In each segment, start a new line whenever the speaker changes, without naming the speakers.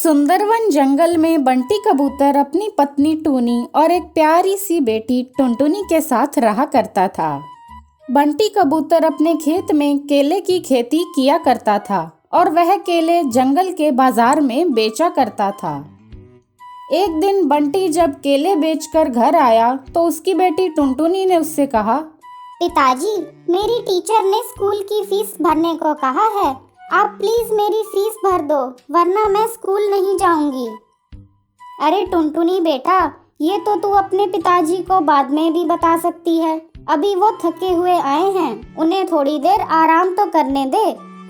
सुंदरवन जंगल में बंटी कबूतर अपनी पत्नी टूनी और एक प्यारी सी बेटी टुनटुनी के साथ रहा करता था। बंटी कबूतर अपने खेत में केले की खेती किया करता था और वह केले जंगल के बाजार में बेचा करता था। एक दिन बंटी जब केले बेचकर घर आया तो उसकी बेटी टुनटुनी ने उससे कहा,
पिताजी, मेरी टीचर ने स्कूल की फीस भरने को कहा है। आप प्लीज मेरी फीस भर दो, वरना मैं स्कूल नहीं जाऊंगी। अरे टुनटुनी बेटा, ये तो तू अपने पिताजी को बाद में भी बता सकती है। अभी वो थके हुए आए हैं, उन्हें थोड़ी देर आराम तो करने दे।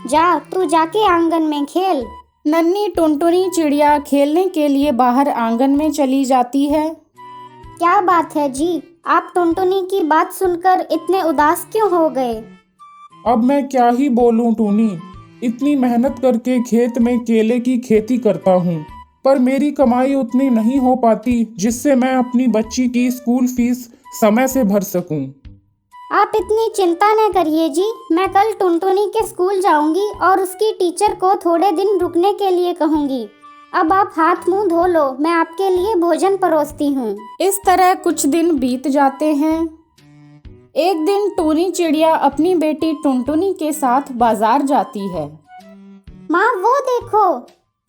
जा, तू जाके आंगन में खेल।
नन्ही टुनटुनी चिड़िया खेलने के लिए बाहर आंगन में चली जाती है।
क्या बात है जी, आप टुनटुनी की बात सुनकर इतने उदास क्यों हो गए?
अब मैं क्या ही बोलूं टूनी, इतनी मेहनत करके खेत में केले की खेती करता हूँ, पर मेरी कमाई उतनी नहीं हो पाती जिससे मैं अपनी बच्ची की स्कूल फीस समय से भर सकूं।
आप इतनी चिंता न करिए जी, मैं कल टुनटुनी के स्कूल जाऊंगी और उसकी टीचर को थोड़े दिन रुकने के लिए कहूंगी। अब आप हाथ मुंह धो लो, मैं आपके लिए भोजन परोसती हूँ।
इस तरह कुछ दिन बीत जाते हैं। एक दिन टूनी चिड़िया अपनी बेटी टुनटुनी के साथ बाजार जाती है।
माँ, वो देखो,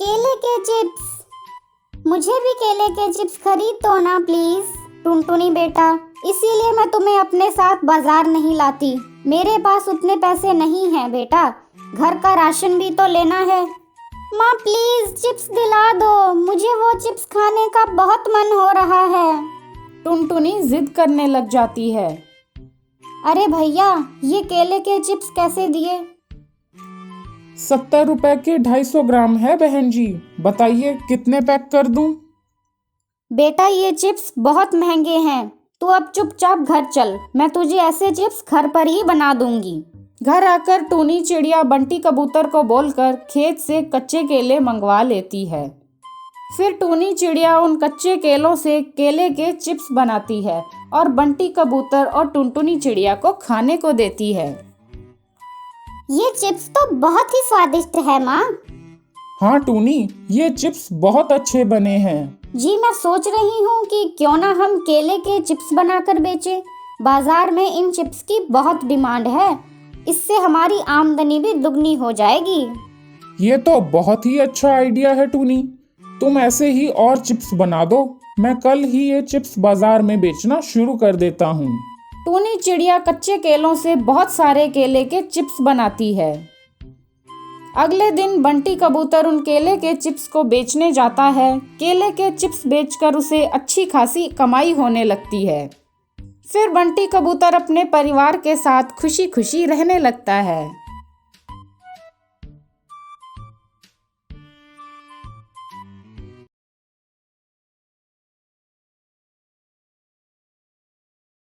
केले के चिप्स। मुझे भी केले के चिप्स खरीद दो ना प्लीज। टुनटुनी बेटा, इसीलिए मैं तुम्हें अपने साथ बाजार नहीं लाती। मेरे पास उतने पैसे नहीं हैं बेटा, घर का राशन भी तो लेना है। माँ प्लीज चिप्स दिला दो, मुझे वो चिप्स खाने का बहुत मन हो रहा है।
टुनटुनी जिद करने लग जाती है।
अरे भैया, ये केले के चिप्स कैसे दिए?
70 रुपए के 250 ग्राम है बहन जी, बताइए कितने पैक कर दूं?
बेटा, ये चिप्स बहुत महंगे हैं, तू अब चुपचाप घर चल। मैं तुझे ऐसे चिप्स घर पर ही बना दूंगी।
घर आकर टूनी चिड़िया बंटी कबूतर को बोलकर खेत से कच्चे केले मंगवा लेती है। फिर टूनी चिड़िया उन कच्चे केलों से केले के चिप्स बनाती है और बंटी कबूतर और टुनटुनी चिड़िया को खाने को देती है।
ये चिप्स तो बहुत ही स्वादिष्ट है माँ।
हाँ टूनी, ये चिप्स बहुत अच्छे बने हैं।
जी, मैं सोच रही हूँ कि क्यों ना हम केले के चिप्स बनाकर बेचें। बाजार में इन चिप्स की बहुत डिमांड है, इससे हमारी आमदनी भी दुगनी हो जाएगी।
ये तो बहुत ही अच्छा आइडिया है टूनी, तुम ऐसे ही और चिप्स बना दो। मैं कल ही ये चिप्स बाजार में बेचना शुरू कर देता हूँ।
टूनी चिड़िया कच्चे केलों से बहुत सारे केले के चिप्स बनाती है। अगले दिन बंटी कबूतर उन केले के चिप्स को बेचने जाता है। केले के चिप्स बेचकर उसे अच्छी खासी कमाई होने लगती है। फिर बंटी कबूतर अपने परिवार के साथ खुशी खुशी रहने लगता है।